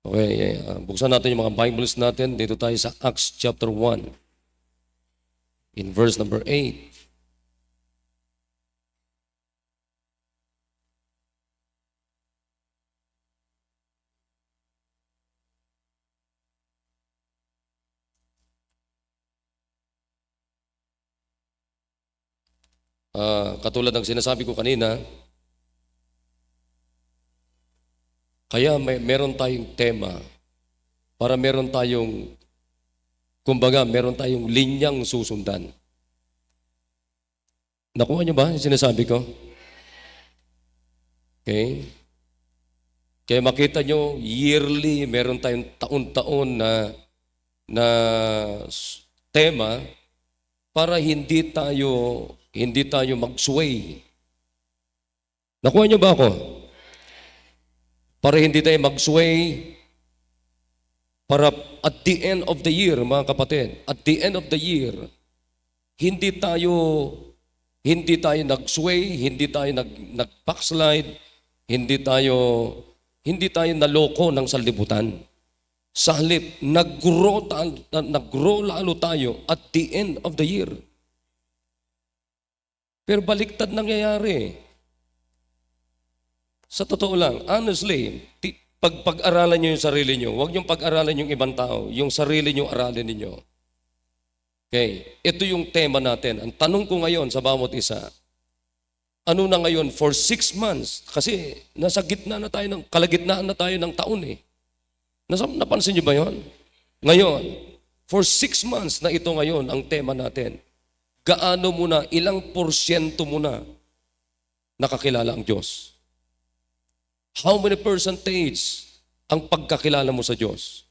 Okay, buksan natin yung mga Bibles natin. Dito tayo sa Acts chapter 1, in verse number 8. Katulad ng sinasabi ko kanina, kaya meron tayong tema para meron tayong, kumbaga, meron tayong linyang susundan. Nakuha niyo ba yung sinasabi ko? Okay? Kaya makita nyo, yearly, meron tayong taon-taon na tema para hindi tayo mag-sway. Nakuha niyo ba ako? Para hindi tayo mag-sway, para at the end of the year, mga kapatid, at the end of the year, hindi tayo nag-sway, hindi tayo nag-backslide, hindi tayo naloko ng sanlibutan. Sa halip, nag-grow lalo tayo at the end of the year. Pero baliktad nangyayari. Sa totoo lang, honestly, pag-aralan nyo yung sarili nyo, huwag nyo pag-aralan yung ibang tao, yung sarili nyo aralin ninyo. Okay, ito yung tema natin. Ang tanong ko ngayon sa bawat isa, ano na ngayon for 6 months? Kasi nasa gitna na tayo, kalagitnaan na tayo ng taon eh. Napansin nyo ba yun? Ngayon, for 6 months na ito ngayon ang tema natin, gaano mo na, ilang porsyento mo na nakakilala ang Diyos? How many percentage ang pagkakilala mo sa Diyos?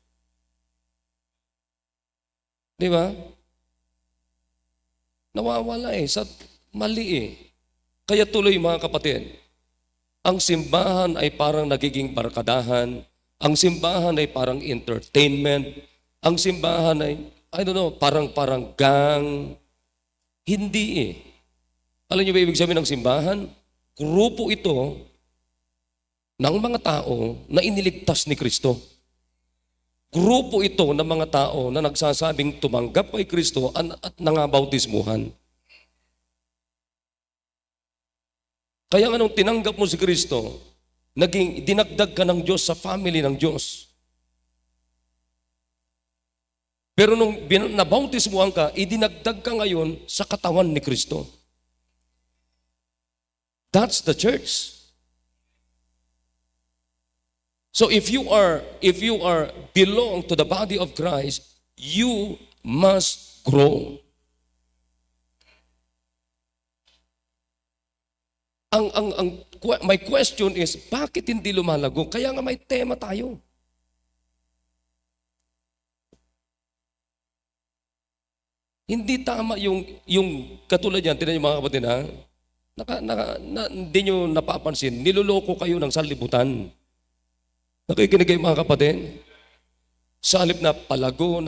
Di ba? Nawawala sa mali eh. Kaya tuloy mga kapatid, ang simbahan ay parang nagiging barkadahan, ang simbahan ay parang entertainment, ang simbahan ay, parang gang. Hindi eh. Alam niyo ba ibig sabihin ng simbahan? Grupo ito ng mga tao na iniligtas ni Kristo. Grupo ito ng mga tao na nagsasabing tumanggap kay Kristo at nangabautismuhan. Kaya nung tinanggap mo si Kristo, naging dinagdag ka ng Diyos sa family ng Diyos. Pero nung nabautismuhan ka, idinagdag ka ngayon sa katawan ni Kristo. That's the church. So if you are belong to the body of Christ, you must grow. My question is, bakit hindi lumalago? Kaya nga may tema tayo. Hindi tama yung katulad yan, tinan niyo mga kapatid ha, hindi nyo napapansin, niloloko kayo ng sanlibutan. Nakikinig kayo mga kapatid? Sa halip na palago,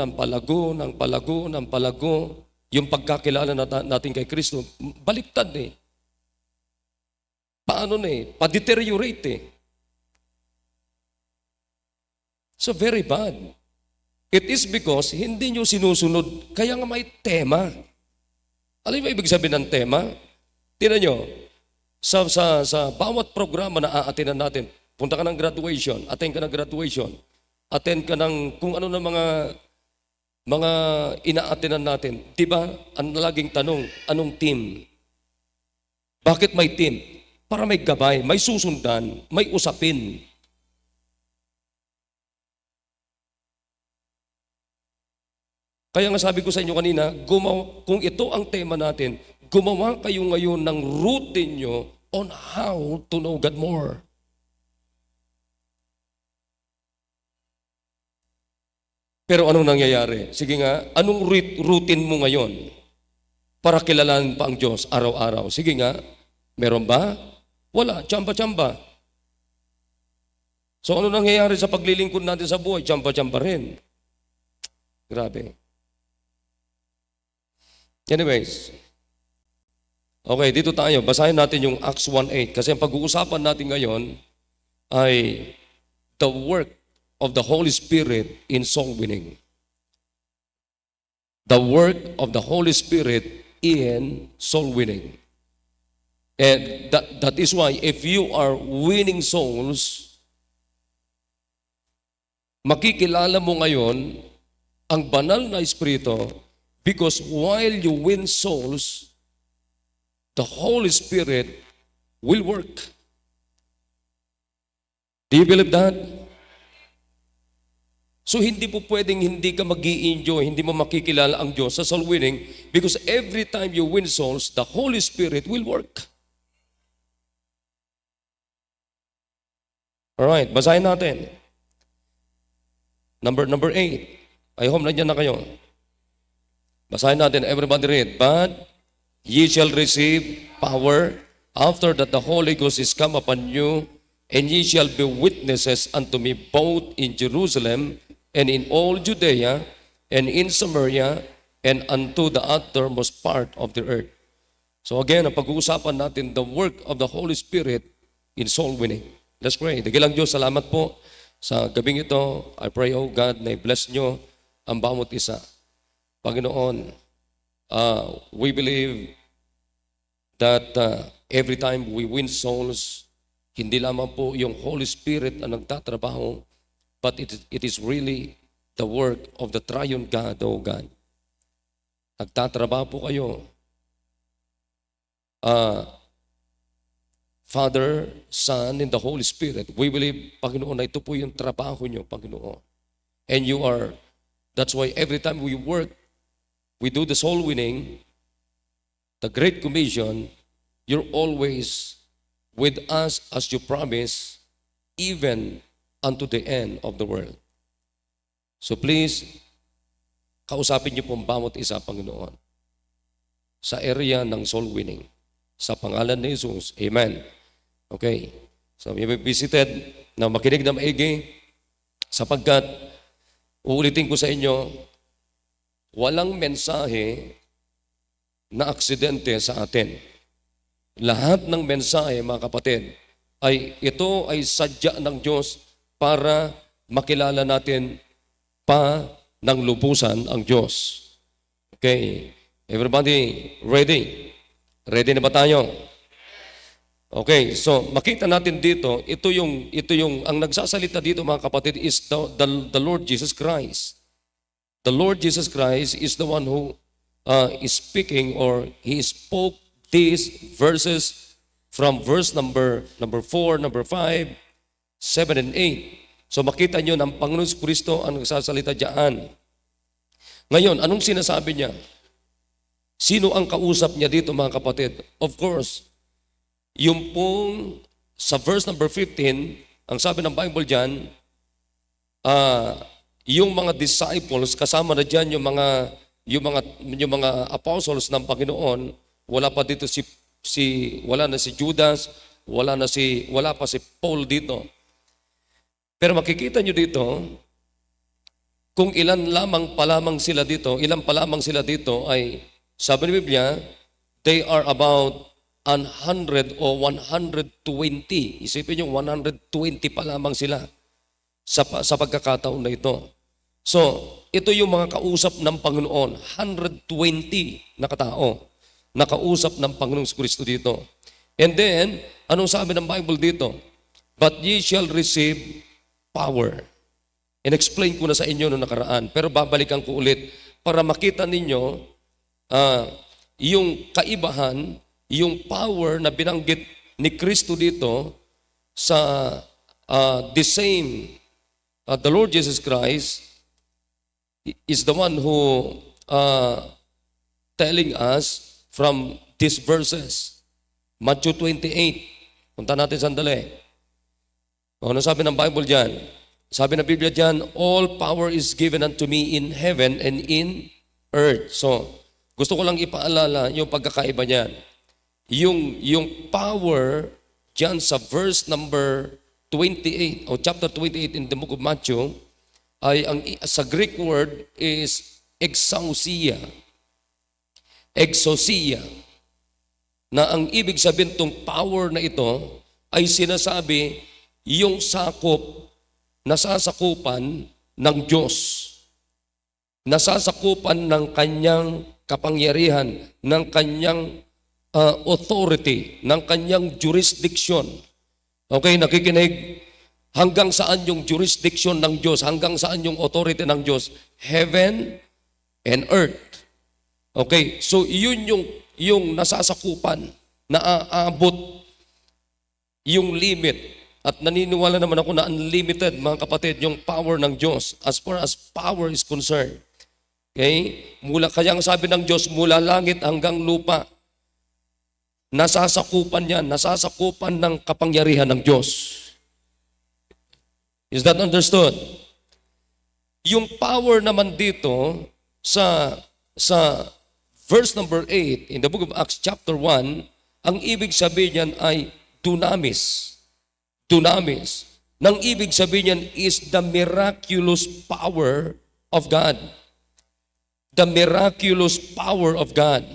yung pagkakilala natin kay Kristo, baliktad eh. Paano na eh? Pa-deteriorate eh. So very bad. It is because hindi nyo sinusunod, kaya nga may tema. Alam mo ibig sabihin ng tema? Tingnan nyo, sa bawat programa na aatinan natin, punta ka ng graduation, attend ka ng graduation, attend ka ng kung ano na mga ina-attendan natin. Diba, ang laging tanong, anong team? Bakit may team? Para may gabay, may susundan, may usapin. Kaya nga sabi ko sa inyo kanina, kung ito ang tema natin, gumawa kayo ngayon ng routine nyo on how to know God more. Pero anong nangyayari? Sige nga, anong routine mo ngayon para kilalanin pa ang Diyos araw-araw? Sige nga, meron ba? Wala, tsamba-tsamba. So ano nangyayari sa paglilingkod natin sa buhay? Tsamba-tsamba rin. Grabe. Anyways, okay, dito tayo. Basahin natin yung Acts 1:8 kasi ang pag-uusapan natin ngayon ay the work of the Holy Spirit in soul winning. The work of the Holy Spirit in soul winning. And that is why if you are winning souls, makikilala mo ngayon ang banal na Espiritu because while you win souls, the Holy Spirit will work. Do you believe that? So hindi po pwedeng hindi ka mag-i-enjoy, hindi mo makikilala ang Diyos sa soul winning because every time you win souls, the Holy Spirit will work. Alright, basahin natin. Number 8. I hope nandiyan na kayo. Basahin natin, everybody read. But ye shall receive power after that the Holy Ghost is come upon you, and ye shall be witnesses unto me both in Jerusalem and in all Judea and in Samaria and unto the uttermost part of the earth. So again, ang pag-uusapan natin, the work of the Holy Spirit in soul winning. Let's pray. Dakilang Diyos, salamat po sa gabing ito. I pray, oh God, na i-bless nyo ang bawat isa. Panginoon, we believe that every time we win souls, hindi lamang po yung Holy Spirit ang nagtatrabaho, but it is really the work of the triune God, oh God. Nagtatrabaho po kayo. Father, Son, and the Holy Spirit. We believe, Panginoon, na ito po yung trabaho nyo, Panginoon. And you are, that's why every time we work, we do the soul winning, the Great Commission, you're always with us as you promise, even unto the end of the world. So please, kausapin niyo po ang bawat isa, Panginoon, sa area ng soul winning. Sa pangalan ni Jesus. Amen. Okay. So you may be seated na makinig na maigi sapagkat uulitin ko sa inyo, walang mensahe na aksidente sa atin. Lahat ng mensahe, mga kapatid, ito ay sadya ng Diyos para makilala natin pa ng lubusan ang Diyos. Okay. Everybody ready? Ready na ba tayo? Okay, so makita natin dito, ito yung ang nagsasalita dito, mga kapatid, is the Lord Jesus Christ. The Lord Jesus Christ is the one who is speaking, or He spoke these verses from verse number 4, number 5, 7, and 8. So makita nyo ng Panginoon Kristo ang nagsasalita diyan. Ngayon, anong sinasabi niya? Sino ang kausap niya dito, mga kapatid? Of course, yung pong sa verse number 15, ang sabi ng Bible diyan, yung mga disciples, kasama na diyan yung mga apostles ng Panginoon, wala pa dito wala na si Judas, wala pa si Paul dito. Pero makikita nyo dito, kung ilan pa lamang sila dito ay, sabi ng Biblia, they are about 100 o 120. Isipin nyo, 120 pa lamang sila sa pagkakataon na ito. So, ito yung mga kausap ng Panginoon. 120 na katao na kausap ng Panginoong Kristo dito. And then, anong sabi ng Bible dito? But ye shall receive power. In-explain ko na sa inyo noong nakaraan, pero babalikan ko ulit para makita ninyo yung kaibahan, yung power na binanggit ni Kristo dito sa the same, the Lord Jesus Christ is the one who telling us from these verses. Matthew 28. Punta natin sandali. Ano sabi ng Bible dyan? Sabi ng Biblia dyan, all power is given unto me in heaven and in earth. So, gusto ko lang ipaalala yung pagkakaiba niyan. Yung power dyan sa verse number 28 o chapter 28 in the book of Matthew ay sa Greek word is exousia. Exousia. Na ang ibig sabihin tong power na ito ay sinasabi yung sakop nasasakupan ng Diyos. Nasasakupan ng kanyang kapangyarihan, ng kanyang authority, ng kanyang jurisdiction. Okay, nakikinig? Hanggang saan yung jurisdiction ng Diyos? Hanggang saan yung authority ng Diyos? Heaven and earth. Okay, so yun yung nasasakupan, naaabot yung limit. At naniniwala naman ako na unlimited, mga kapatid, yung power ng Diyos as far as power is concerned. Okay? Kaya ang sabi ng Diyos, mula langit hanggang lupa, nasasakupan yan, nasasakupan ng kapangyarihan ng Diyos. Is that understood? Yung power naman dito sa verse number 8 in the book of Acts chapter 1, ang ibig sabihin niyan ay dunamis. Dunamis. Nang ibig sabihin niyan is the miraculous power of God. The miraculous power of God.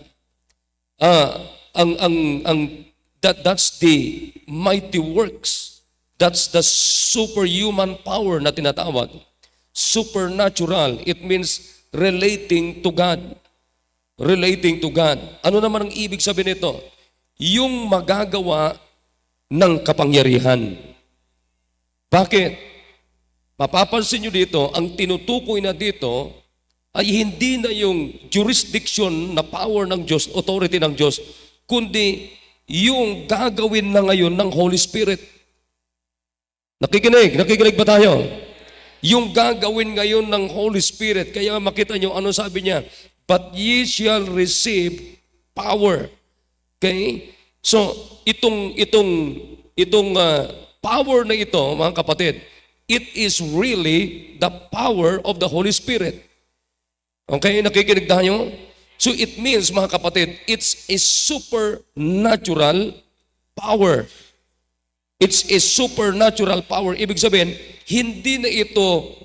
That's the mighty works. That's the superhuman power na tinatawag. Supernatural. It means relating to God. Relating to God. Ano naman ang ibig sabihin nito? Yung magagawa ng kapangyarihan. Bakit? Mapapansin nyo dito, ang tinutukoy na dito ay hindi na yung jurisdiction na power ng Diyos, authority ng Diyos, kundi yung gagawin na ngayon ng Holy Spirit. Nakikinig ba tayo? Yung gagawin ngayon ng Holy Spirit, kaya makita nyo ano sabi niya, but ye shall receive power. Okay? So, itong power na ito, mga kapatid, it is really the power of the Holy Spirit. Okay? Nakikinig tayo? So, it means, mga kapatid, it's a supernatural power. It's a supernatural power. Ibig sabihin, hindi ito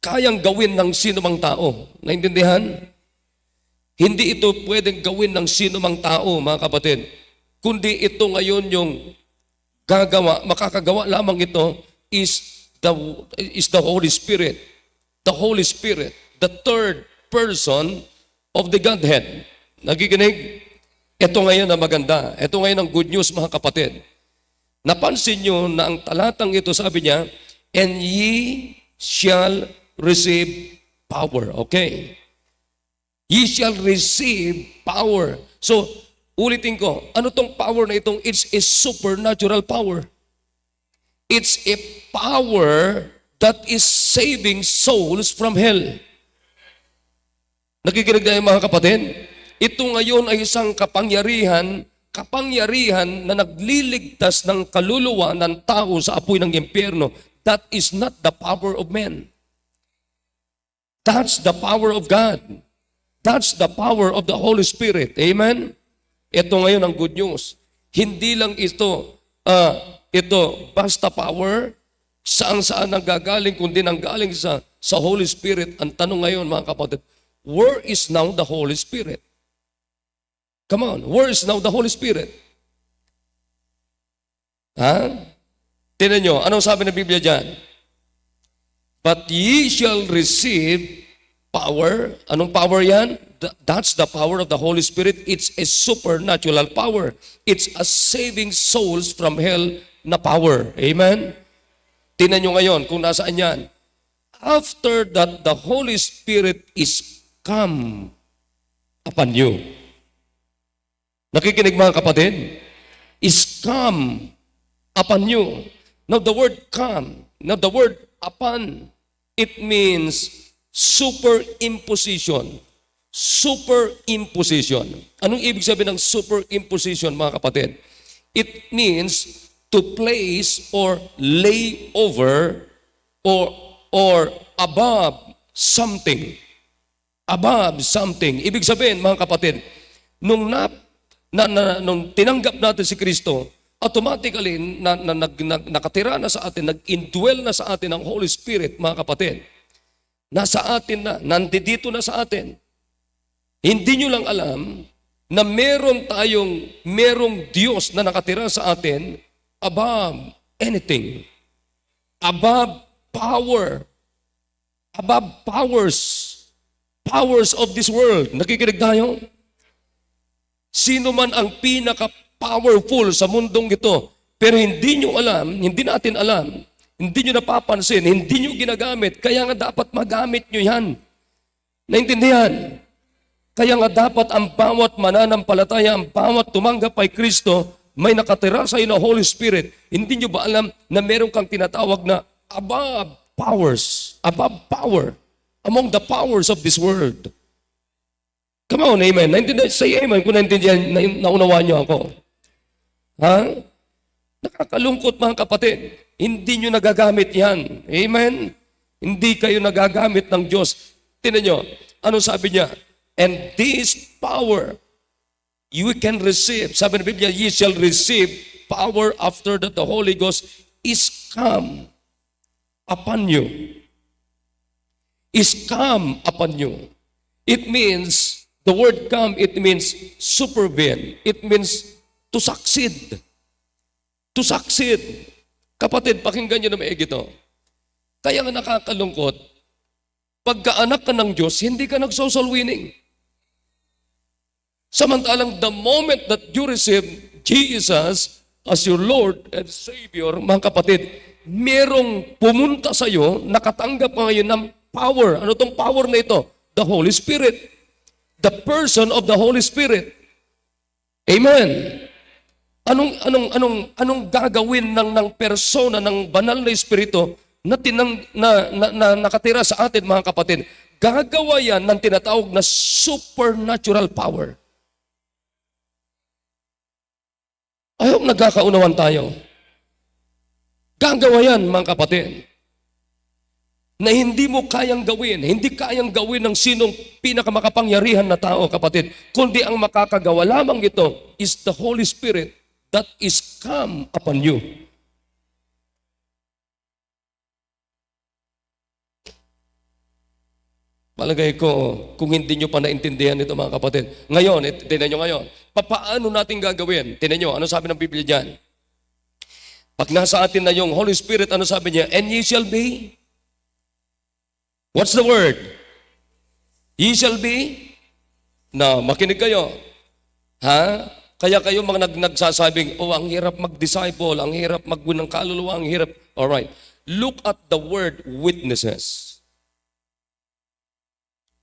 kayang gawin ng sino mang tao. Naintindihan? Hindi ito pwedeng gawin ng sino mang tao, mga kapatid. Kundi ito ngayon yung makakagawa lamang ito is the Holy Spirit. The Holy Spirit, the third person of the Godhead. Nakikinig? Ito ngayon ang maganda. Ito ngayon ang good news, mga kapatid. Napansin nyo na ang talatang ito, sabi niya, and ye shall receive power. Okay? Ye shall receive power. So, ulitin ko, ano tong power na itong? It's a supernatural power. It's a power that is saving souls from hell. Nakikinig na yung mga kapatid? Ito ngayon ay isang kapangyarihan na nagliligtas ng kaluluwa ng tao sa apoy ng impyerno. That is not the power of man. That's the power of God. That's the power of the Holy Spirit. Amen? Ito ngayon ang good news. Hindi lang ito basta power, saan nanggagaling, kundi nanggaling sa Holy Spirit. Ang tanong ngayon, mga kapatid, where is now the Holy Spirit? Come on, where is now the Holy Spirit? Tingnan nyo, anong sabi ng Biblia dyan? But ye shall receive power. Anong power yan? That's the power of the Holy Spirit. It's a supernatural power. It's a saving souls from hell na power. Amen? Tingnan nyo ngayon kung nasaan yan. After that, the Holy Spirit is come upon you. Nakikinig mga kapatid? Is come upon you. Now the word come, now the word upon, it means superimposition. Superimposition. Anong ibig sabihin ng superimposition, mga kapatid? It means to place or lay over or above something. Above something. Ibig sabihin, mga kapatid, nung tinanggap natin si Kristo, automatically nakatira na sa atin, nag-indwell na sa atin ang Holy Spirit, mga kapatid. Nasa atin na, nandito na sa atin. Hindi nyo lang alam na merong Diyos na nakatira sa atin above anything. Above power. Above powers. Powers of this world. Nakikinig tayo? Sino man ang pinaka-powerful sa mundong ito, pero hindi nyo alam, hindi natin alam, hindi nyo napapansin, hindi nyo ginagamit, kaya nga dapat magamit nyo yan. Naintindihan? Kaya nga dapat ang bawat mananampalataya, ang bawat tumanggap kay Kristo, may nakatira sa iyo na Holy Spirit. Hindi nyo ba alam na meron kang tinatawag na above powers, above power, among the powers of this world? Come on, amen. Say amen kung naintindihan, naunawaan nyo ako. Ha? Nakakalungkot mga kapatid. Hindi nyo nagagamit yan. Amen? Hindi kayo nagagamit ng Diyos. Tingnan nyo, ano sabi niya? And this power you can receive. Sabi ng Biblia, ye shall receive power after that the Holy Ghost is come upon you. Is come upon you. It means, the word come, it means supervene. It means to succeed. To succeed. Kapatid, pakinggan nyo na maigi ito. Kaya nga nakakalungkot, pagkaanak ka ng Diyos, hindi ka nag-social winning. Samantalang the moment that you receive Jesus as your Lord and Savior, mga kapatid, merong pumunta sa iyo, nakatanggap ka ngayon ng power. Ano tong power na ito? The Holy Spirit. The person of the Holy Spirit. Amen. Anong gagawin ng persona ng banal na Espiritu na nakatira sa atin, mga kapatid? Gagawa yan ng tinatawag na supernatural power. I hope nagkakaunawan tayo. Gagawa yan, mga kapatid, na hindi mo kayang gawin, hindi kayang gawin ng sinong pinakamakapangyarihan na tao, kapatid, kundi ang makakagawa lamang ito is the Holy Spirit that is come upon you. Palagay ko, kung hindi nyo pa naintindihan ito, mga kapatid, ngayon, tinan nyo ngayon, paano natin gagawin? Tinan nyo, ano sabi ng Biblia dyan? Pag nasa atin na yung Holy Spirit, ano sabi niya? And ye shall be. What's the word? Ye shall be. Na, makinig kayo. Ha? Kaya kayo mga nagsasabing, oh, ang hirap mag-disciple, ang hirap mag-win ng kaluluwa, ang hirap. Alright. Look at the word witnesses.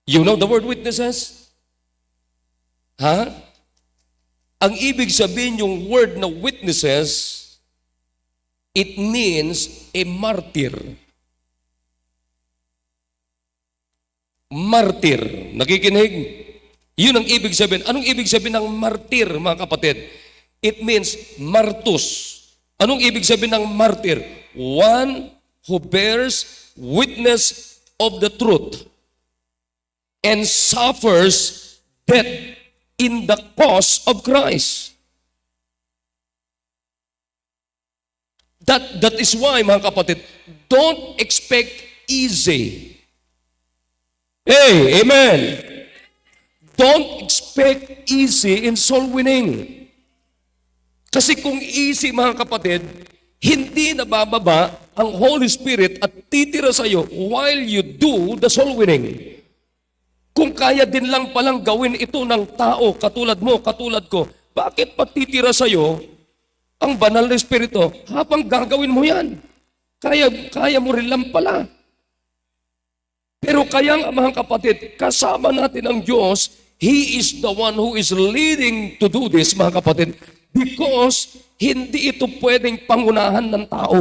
You know the word witnesses? Ha? Ang ibig sabihin yung word na witnesses, it means a martyr. Martyr. Nakikinig? Yun ang ibig sabihin. Anong ibig sabihin ng martyr, mga kapatid? It means martus. Anong ibig sabihin ng martyr? One who bears witness of the truth and suffers death in the cause of Christ. That is why, mga kapatid, don't expect easy. Hey, amen. Don't expect easy in soul winning. Kasi kung easy, mga kapatid, hindi nabababa ang Holy Spirit at titira sa iyo while you do the soul winning. Kung kaya din lang palang gawin ito ng tao, katulad mo, katulad ko, bakit patitira sa iyo ang banal na Espiritu habang gagawin mo yan? Kaya mo rin lang pala. Pero kaya nga, mga kapatid, kasama natin ang Diyos. He is the one who is leading to do this, mga kapatid, because hindi ito pwedeng pangunahan ng tao.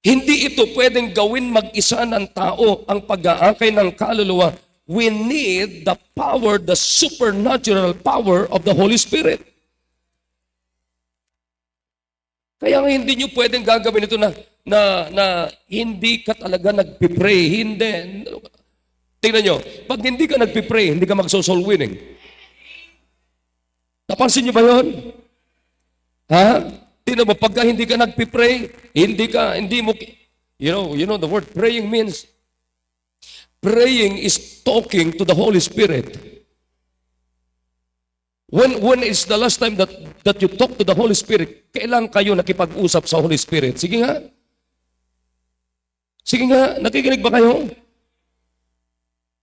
Hindi ito pwedeng gawin mag-isa ng tao ang pag-aakay ng kaluluwa. We need the power, the supernatural power of the Holy Spirit. Kaya nga hindi nyo pwedeng gagawin ito na hindi ka talaga nagpipray. Hindi. Tingnan nyo, pag hindi ka nagpipray, hindi ka mag-soul winning. Napansin nyo ba yun? Ha? Tingnan mo, pagka hindi ka nagpipray, hindi mo, you know the word praying means, praying is talking to the Holy Spirit. When is the last time that you talk to the Holy Spirit? Kailan kayo nakipag-usap sa Holy Spirit? Sige nga. Sige nga, nakikinig ba kayo?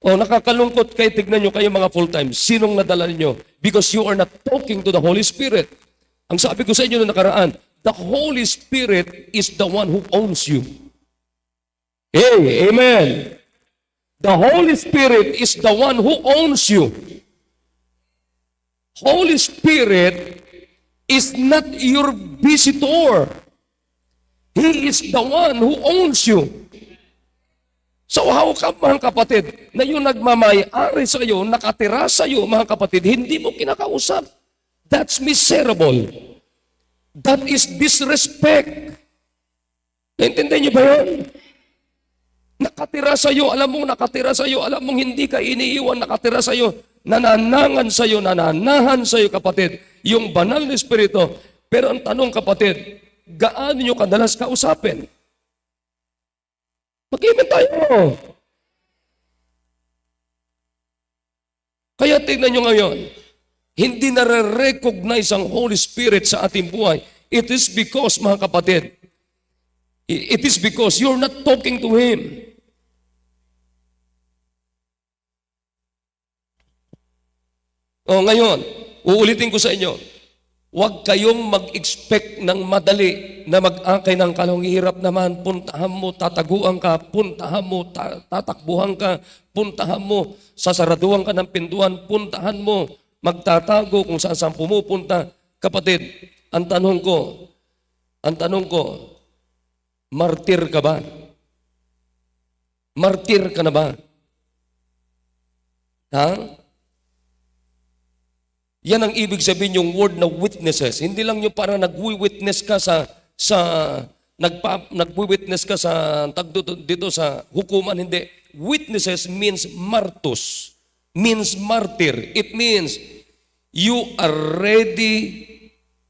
O nakakalungkot kayo, tignan nyo kayo mga full-time. Sinong nadala niyo? Because you are not talking to the Holy Spirit. Ang sabi ko sa inyo na nakaraan, the Holy Spirit is the one who owns you. Hey, amen. The Holy Spirit is the one who owns you. Holy Spirit is not your visitor. He is the one who owns you. So how come, mga kapatid, na yung nagmamayari sa iyo, nakatira sa iyo, mga kapatid, hindi mo kinakausap? That's miserable. That is disrespect. Naintindihan niyo ba yun? Nakatira sa iyo, alam mong nakatira sa iyo, alam mong hindi ka iniiwan, nakatira sa iyo, nananahan sa iyo, nananahan sa iyo, kapatid, yung banal na Espiritu. Pero ang tanong, kapatid, gaano nyo kadalas kausapin? Mag-imen tayo. Kaya tignan nyo ngayon, hindi nare-recognize ang Holy Spirit sa ating buhay. It is because, mga kapatid, it is because you're not talking to Him. O ngayon, uulitin ko sa inyo, huwag kayong mag-expect ng madali na mag-akay ng kalong hirap naman. Puntahan mo, tataguan ka. Puntahan mo, tatakbuhan ka. Puntahan mo, sasaraduhan ka ng pintuan. Puntahan mo, magtatago kung saan pumupunta. Kapatid, ang tanong ko, martir ka ba? Martir ka na ba? Ha? Yan ang ibig sabihin yung word na witnesses. Hindi lang yung para nagwi-witness ka nagwi-witness ka sa dito sa hukuman, hindi. Witnesses means martus, means martyr. It means you are ready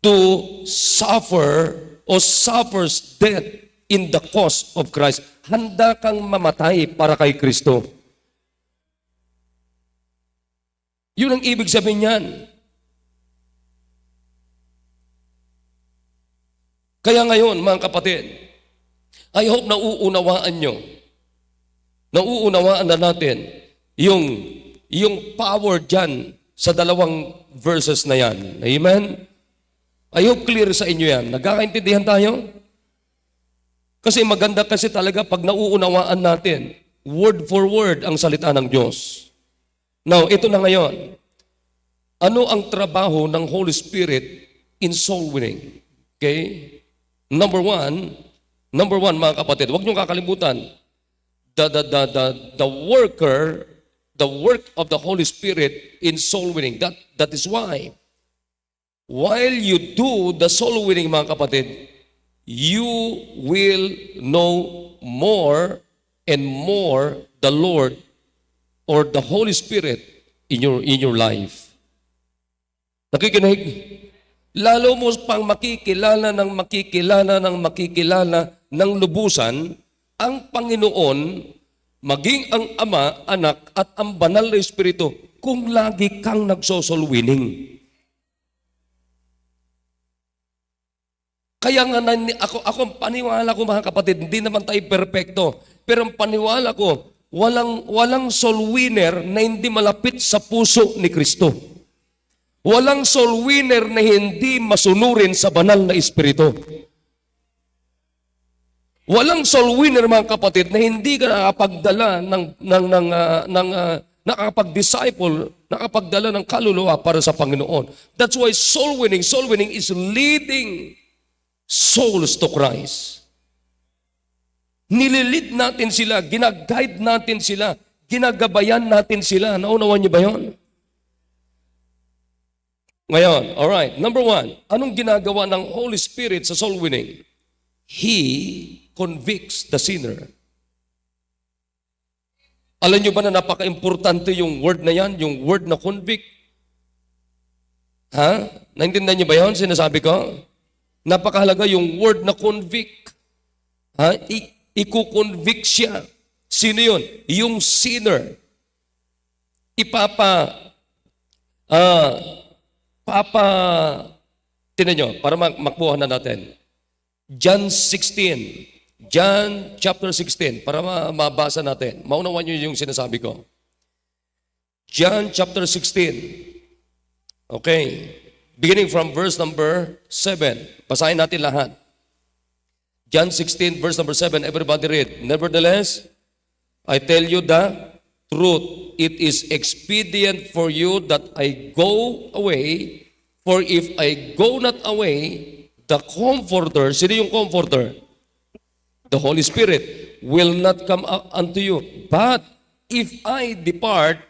to suffer or suffers death in the cause of Christ. Handa kang mamatay para kay Kristo. Yun ang ibig sabihin niyan. Kaya ngayon, mga kapatid, I hope nauunawaan nyo. Nauunawaan na natin yung power dyan sa dalawang verses na yan. Amen? I hope clear sa inyo yan. Nagkakaintindihan tayo? Kasi maganda kasi talaga pag nauunawaan natin, word for word ang salita ng Diyos. Now, ito na ngayon. Ano ang trabaho ng Holy Spirit in soul winning? Okay? Number one, mga kapatid, huwag niyong kakalimutan, the work of the Holy Spirit in soul winning. That is why, while you do the soul winning, mga kapatid, you will know more and more the Lord or the Holy Spirit in your life. Nakikinig? Lalo mo pang makikilala ng lubusan ang Panginoon, maging ang Ama, Anak, at ang Banal na Espiritu kung lagi kang nagsosolwining. Kaya nga ako paniwala ko, mga kapatid, hindi naman tayo perpekto, pero ang paniwala ko, walang soul winner na hindi malapit sa puso ni Kristo. Walang soul winner na hindi masunurin sa banal na Espiritu. Walang soul winner, mga kapatid, na hindi ka nakapagdala nakapag-disciple, nakapagdala ng kaluluwa para sa Panginoon. That's why soul winning is leading souls to Christ. Nililid natin sila, ginaguide natin sila, ginagabayan natin sila. Naunawan niyo ba yun? Ngayon, alright, number one, anong ginagawa ng Holy Spirit sa soul winning? He convicts the sinner. Alam niyo ba na napaka-importante yung word na yan, yung word na convict? Ha? Naintindihan niyo ba yun, sinasabi ko? Napakahalaga yung word na convict. Ha? Iko-convict siya. Sino yun? Yung sinner. Tinan nyo, para makuha na natin. John 16. John chapter 16, para mabasa natin. Maunawan nyo yung sinasabi ko. John chapter 16. Okay. Beginning from verse number 7. Basahin natin lahat. John 16, verse number 7. Everybody read. Nevertheless, I tell you the truth. It is expedient for you that I go away. For if I go not away, the Comforter, sino yung Comforter? The Holy Spirit will not come unto you. But if I depart,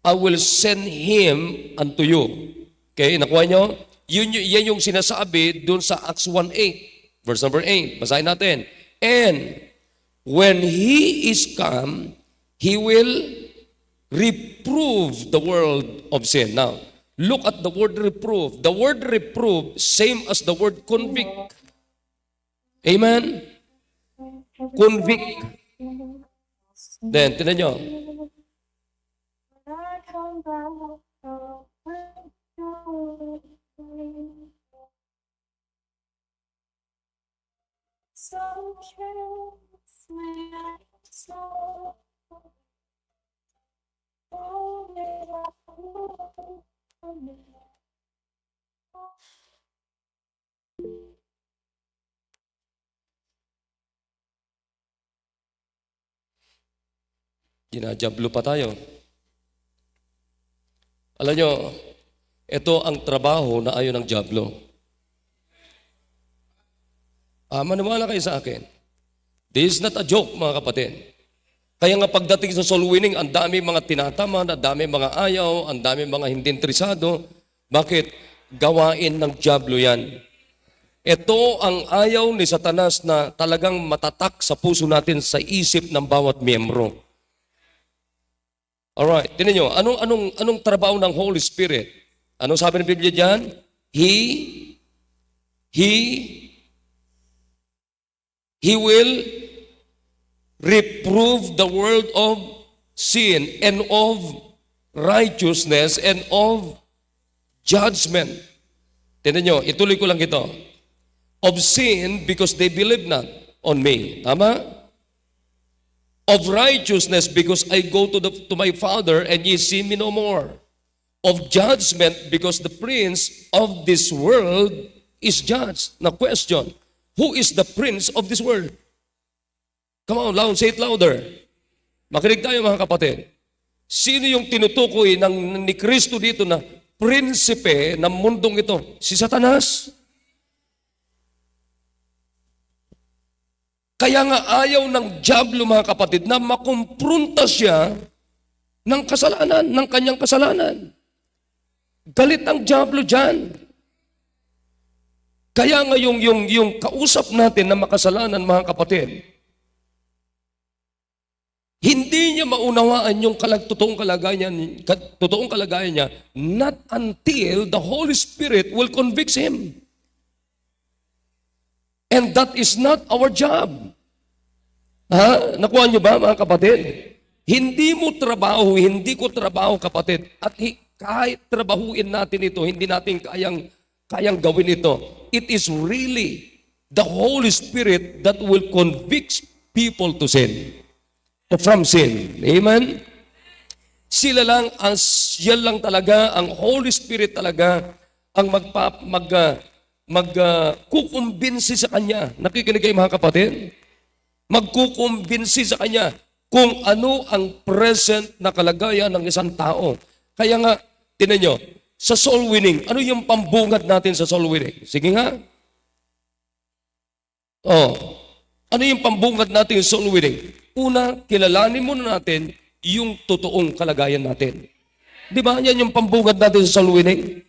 I will send Him unto you. Okay, nakuha nyo? Yan yung sinasabi dun sa Acts 1:8. Verse number 8. Basahin natin. And when He is come, He will reprove the world of sin. Now, look at the word reprove. The word reprove, same as the word convict. Amen? Convict. Then, tinan nyo. Ginajablo pa tayo. Alam nyo, ito ang trabaho na ayaw ng Diablo. Maniwala kayo sa akin. This is not a joke, mga kapatid. Kaya nga pagdating sa soul winning, ang dami mga tinatama, ang dami mga ayaw, ang dami mga hindi interesado. Bakit? Gawain ng Diablo yan. Ito ang ayaw ni Satanas na talagang matatak sa puso natin sa isip ng bawat miyembro. Alright, tinan nyo, anong trabaho ng Holy Spirit? Anong sabi ng Biblia dyan? He will reprove the world of sin and of righteousness and of judgment. Tinan nyo, ituloy ko lang ito. Of sin because they believe not on me. Tama? Of righteousness because I go to my Father and ye see me no more. Of judgment because the prince of this world is judged. Now question, who is the prince of this world? Come on, loud, say it louder. Makinig tayo mga kapatid. Sino yung tinutukoy ni Kristo dito na prinsipe ng mundong ito? Si Satanas. Kaya nga ayaw ng Diablo, mga kapatid, na makumprunta siya ng kasalanan, ng kanyang kasalanan. Galit ang Diablo dyan. Kaya nga yung kausap natin na makasalanan, mga kapatid, hindi niya maunawaan yung totoong kalagayan niya, not until the Holy Spirit will convict him. And that is not our job. Nakuha niyo ba, mga kapatid? Hindi mo trabaho, hindi ko trabaho, kapatid. At kahit trabahuin natin ito, hindi natin kayang gawin ito. It is really the Holy Spirit that will convict people to sin. From sin. Amen? Yan lang talaga, ang Holy Spirit talaga, ang magkukumbinsi sa Kanya. Nakikinig kayo, mga kapatid? Magkukumbinsi sa Kanya kung ano ang present na kalagayan ng isang tao. Kaya nga, tinan nyo, sa soul winning, ano yung pambungad natin sa soul winning? Sige nga. Ano yung pambungad natin sa soul winning? Una, kilalanin muna natin yung totoong kalagayan natin. Di ba? Yan yung pambungad natin sa soul winning.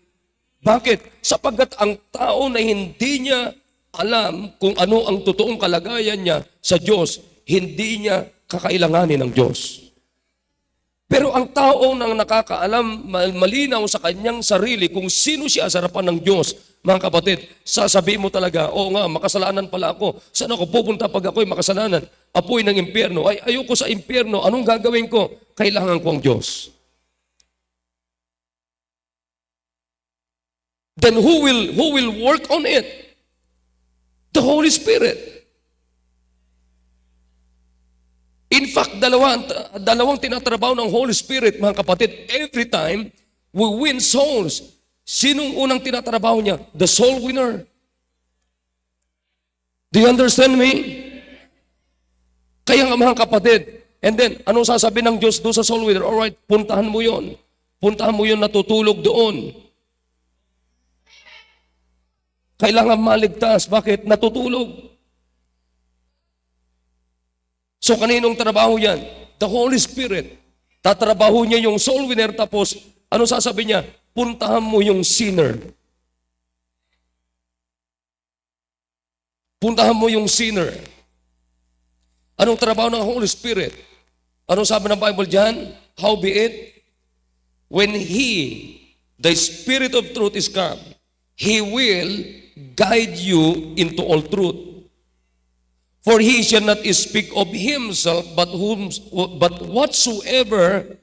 Bakit? Sapagkat ang tao na hindi niya alam kung ano ang totoong kalagayan niya sa Diyos, hindi niya kakailanganin ng Diyos. Pero ang tao nang nakakaalam, malinaw sa kanyang sarili kung sino siya sa harapan ng Diyos, mga kapatid, sasabihin mo talaga, oo nga, makasalanan pala ako. Saan ako pupunta pag ako'y makasalanan? Apoy ng impyerno. Ay, ayoko sa impyerno. Anong gagawin ko? Kailangan ko ang Diyos. Then who will work on it? The Holy Spirit. In fact, dalawang tinatrabaho ng Holy Spirit, mga kapatid, every time we win souls. Sinong unang tinatrabaho niya? The soul winner. Do you understand me? Kaya nga mga kapatid, and then, anong sasabihin ng Diyos doon sa soul winner? Alright, puntahan mo yon. Puntahan mo yon, natutulog doon. Kailangan maligtas. Bakit? Natutulog. So kaninong trabaho yan? The Holy Spirit. Tatrabaho niya yung soul winner, tapos ano sasabihin niya? Puntahan mo yung sinner. Puntahan mo yung sinner. Anong trabaho ng Holy Spirit? Anong sabi ng Bible dyan? Howbeit, when the Spirit of truth is come, He will guide you into all truth. For He shall not speak of Himself, but whatsoever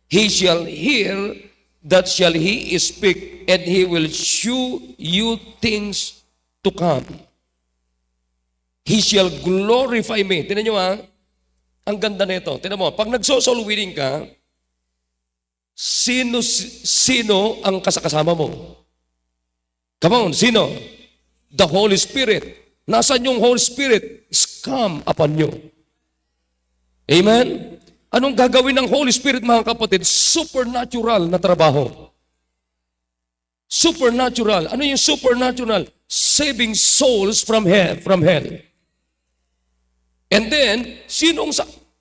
He shall hear, that shall He speak, and He will shew you things to come. He shall glorify me. Tingnan nyo ang ganda nito. Tingnan mo, pag nagso-soul winning ka, sino ang kasama mo? Come on, sino? The Holy Spirit. Nasaan yung Holy Spirit? Come upon you. Amen? Anong gagawin ng Holy Spirit, mga kapatid? Supernatural na trabaho. Supernatural. Ano yung supernatural? Saving souls from hell. And then,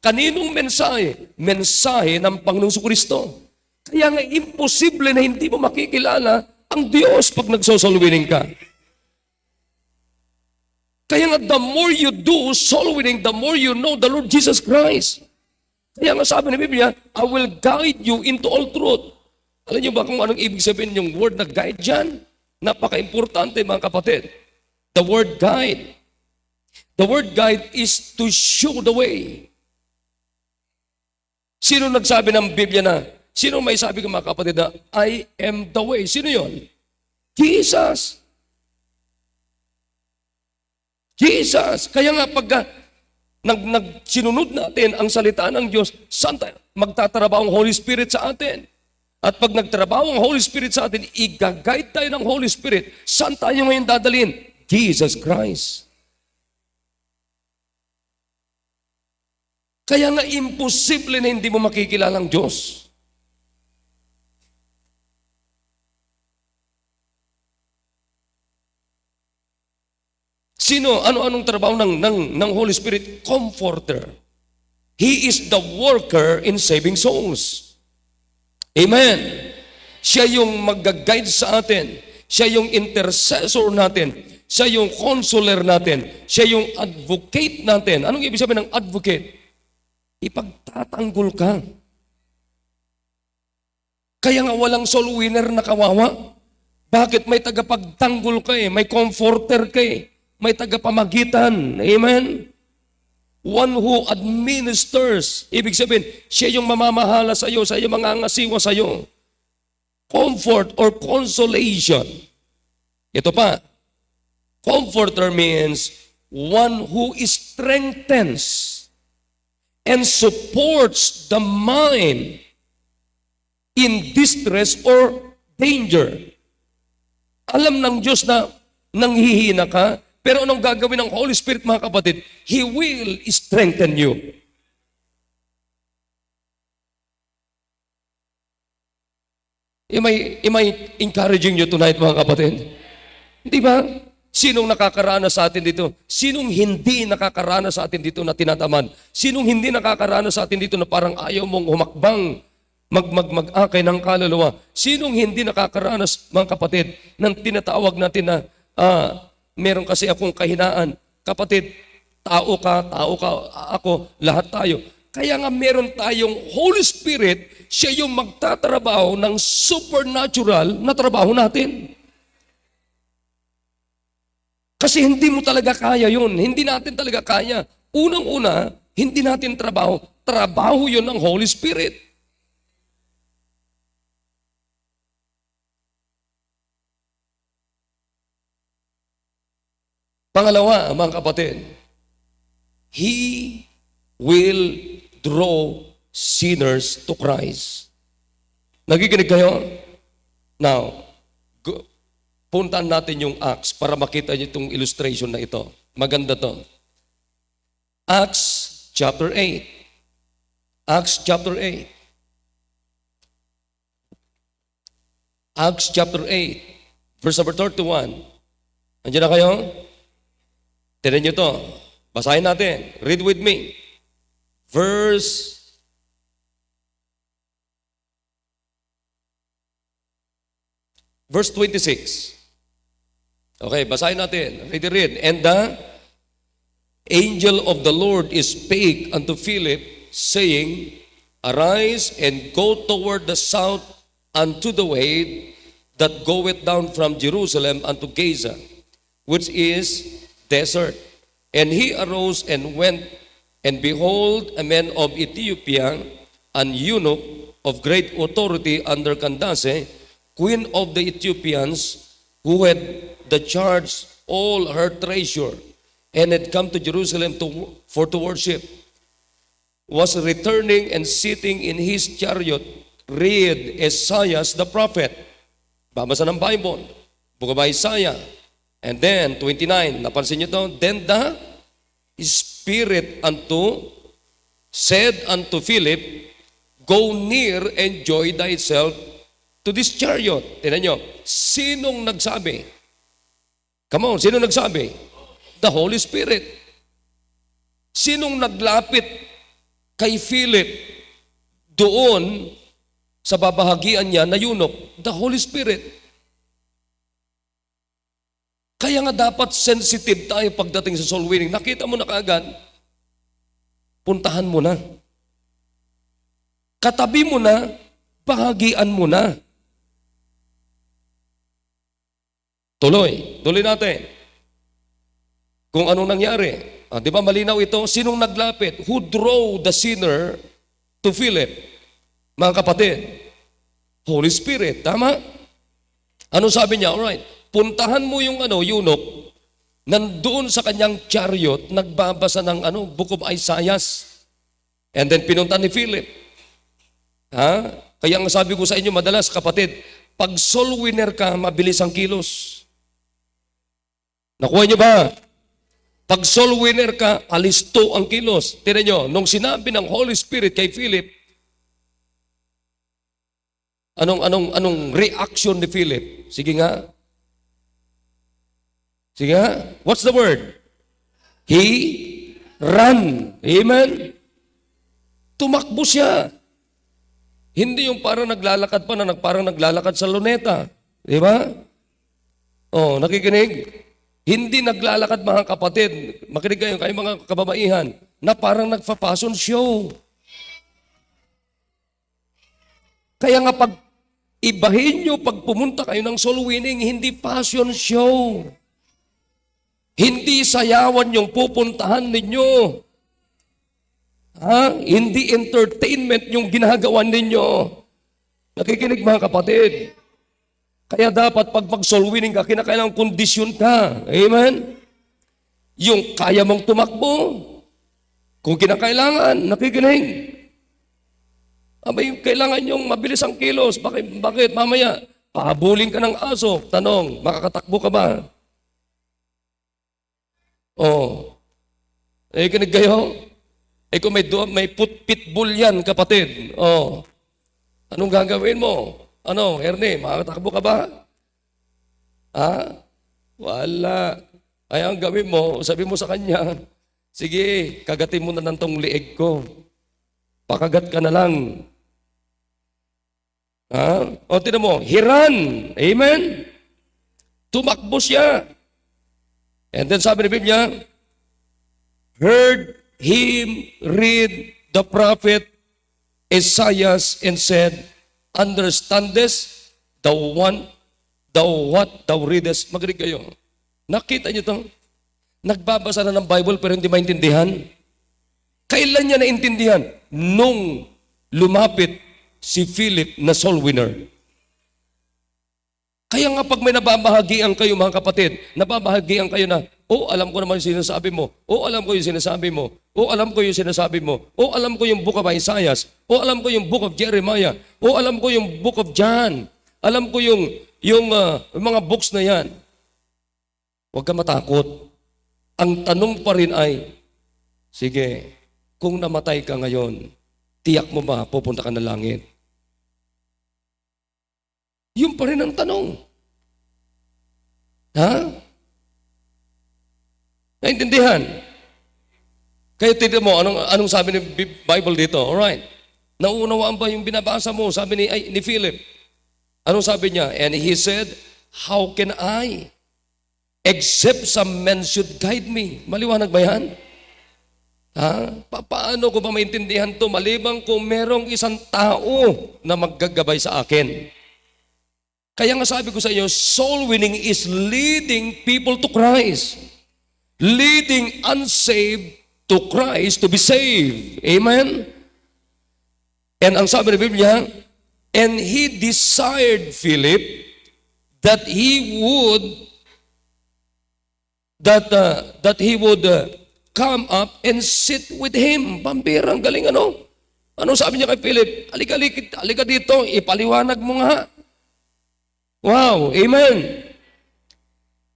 kaninong mensahe? Mensahe ng Panginoong Kristo. Kaya nga imposible na hindi mo makikilala ang Diyos pag nagsosoul winning ka. Kaya nga, the more you do soul winning, the more you know the Lord Jesus Christ. Kaya nga sabi ng Biblia, I will guide you into all truth. Alam niyo ba kung anong ibig sabihin yung word na guide dyan? Napaka-importante, mga kapatid. The word guide. The word guide is to show the way. Sino nagsabi ng Biblia sino may sabi ng mga kapatid na, I am the way? Sino yon? Jesus. Jesus. Kaya nga pag sinunod natin ang salita ng Diyos, saan magtatrabaho ang Holy Spirit sa atin? At pag nagtrabaho ang Holy Spirit sa atin, i-guide tayo ng Holy Spirit. Saan tayo ngayon dadalhin? Jesus Christ. Kaya nga imposible na hindi mo makikilala ang Diyos. Sino? Ano-anong trabaho ng Holy Spirit? Comforter. He is the worker in saving souls. Amen. Siya yung mag-guide sa atin. Siya yung intercessor natin. Siya yung consoler natin. Siya yung advocate natin. Anong ibig sabihin ng advocate? Ipagtatanggol ka. Kaya nga walang soul winner na kawawa. Bakit? May tagapagtanggol ka may comforter ka may tagapamagitan. Amen? One who administers. Ibig sabihin, siya yung mamamahala sa iyo, sa iyo mangangasiwa sa iyo. Comfort or consolation. Ito pa. Comforter means one who strengthens and supports the mind in distress or danger. Alam ng Diyos na nanghihina ka, pero anong gagawin ng Holy Spirit, mga kapatid? He will strengthen you. Am I encouraging you tonight, mga kapatid? Di ba? Sinong nakakaranas sa atin dito? Sinong hindi nakakaranas sa atin dito na tinataman? Sinong hindi nakakaranas sa atin dito na parang ayaw mong humakbang, mag-akay ng kaluluwa? Sinong hindi nakakaranas, mga kapatid, ng tinatawag natin na meron kasi akong kahinaan. Kapatid, tao ka, ako, lahat tayo. Kaya nga meron tayong Holy Spirit, siya yung magtatrabaho ng supernatural na trabaho natin. Kasi hindi mo talaga kaya yun. Hindi natin talaga kaya. Unang-una, hindi natin trabaho. Trabaho yun ng Holy Spirit. Pangalawa, mga kapatid, He will draw sinners to Christ. Nakikinig kayo? Now, puntaan natin yung Acts para makita niyo itong illustration na ito. Maganda to. Acts chapter 8. Acts chapter 8. Acts chapter 8, verse number 31. Andiyan na kayo? Tinan niyo to. Basahin natin. Read with me. Verse 26. Okay, basahin natin. Read. And the angel of the Lord spake unto Philip, saying, Arise and go toward the south unto the way that goeth down from Jerusalem unto Gaza, which is desert. And he arose and went, and behold, a man of Ethiopia, an eunuch of great authority under Candace, queen of the Ethiopians, who had the charge all her treasure, and had come to Jerusalem for to worship, was returning and sitting in his chariot, read Isaiah the prophet. Babasa ng Bible, Book of Isaiah. And then, 29, napansin niyo to? Then the Spirit said unto Philip, Go near and join thyself to this chariot. Tingnan nyo, sinong nagsabi? Come on, sinong nagsabi? The Holy Spirit. Sinong naglapit kay Philip doon sa babahagian niya na eunuch? The Holy Spirit. Kaya nga dapat sensitive tayo pagdating sa soul winning. Nakita mo na kaagad, puntahan mo na. Katabi mo na, bahagian mo na. Tuloy natin. Kung anong nangyari. Di ba malinaw ito? Sinong naglapit? Who drove the sinner to Philip? Mga kapatid, Holy Spirit. Tama? Ano sabi niya? Alright. Puntahan mo yung eunuch, nandoon sa kanyang chariot, nagbabasa ng Book of Isaiah. And then pinunta ni Philip. Kaya ang sabi ko sa inyo madalas, kapatid, pag soul winner ka, mabilis ang kilos. Nakuha niyo ba? Pag soul winner ka, alisto ang kilos. Tignan niyo, nung sinabi ng Holy Spirit kay Philip, anong reaction ni Philip? Sige nga. What's the word? He ran. Amen? Tumakbo siya. Hindi yung parang naglalakad pa na parang naglalakad sa luneta. Di ba? Nakikinig? Hindi naglalakad, mga kapatid. Makinig kayo mga kababaihan, na parang nagfa-fashion show. Kaya nga pag ibahin nyo, pag pumunta kayo ng soul winning, hindi fashion show. Hindi sayawan yung pupuntahan ninyo. Hindi entertainment yung ginagawa ninyo. Nakikinig, mga kapatid. Kaya dapat pag soul winning ka, kinakailangan kondisyon ka. Amen? Yung kaya mong tumakbo. Kung kinakailangan, nakikinig. Abay, kailangan yung mabilis ang kilos. Bakit? Mamaya, pahabulin ka ng aso. Tanong, makakatakbo ka ba? Kinig kayo? Kung may pitbull yan, kapatid. Anong gagawin mo? Ernie, makakatakbo ka ba? Wala. Ay, ang gawin mo, sabi mo sa kanya, sige, kagatin mo na ng tong lieg ko. Pakagat ka na lang. Tinan mo, hiran. Amen? Tumakbo siya. And then sabi ni Biblia, heard him read the prophet Isaiah and said, understandest thou what thou readest? Magrinig kayo. Nakita niyo to? Nagbabasa na ng Bible pero hindi maintindihan. Kailan niya naintindihan? Nung lumapit si Philip na soul winner. Kaya nga pag may nababahagian kayo, mga kapatid, nababahagian kayo na Oh, alam ko naman yung sinasabi mo. Oh, alam ko yung sinasabi mo. Oh, alam ko yung sinasabi mo. Oh, alam ko yung book of Isaiah. Oh, alam ko yung book of Jeremiah. Oh, alam ko yung book of John. Alam ko yung mga books na yan. Huwag ka matakot. Ang tanong pa rin ay, sige, kung namatay ka ngayon, tiyak mo ba pupunta ka na langit? Yun pa rin ang tanong. Ha? Naintindihan? Kaya tignan mo, anong sabi ng Bible dito? Alright. Nauunawaan ba yung binabasa mo? Sabi ni Philip. Anong sabi niya? And he said, how can I? Except some men should guide me. Maliwanag ba yan? Ha? Paano ko ba maintindihan to? Malibang kung merong isang tao na maggagabay sa akin. Kaya nga sabi ko sa inyo, soul winning is leading people to Christ. Leading unsaved to Christ to be saved. Amen? And ang sabi ng Biblia, and he desired Philip that he would come up and sit with him. Pambirang galing ano? Ano sabi niya kay Philip? Halika dito, ipaliwanag mo nga. Wow, amen.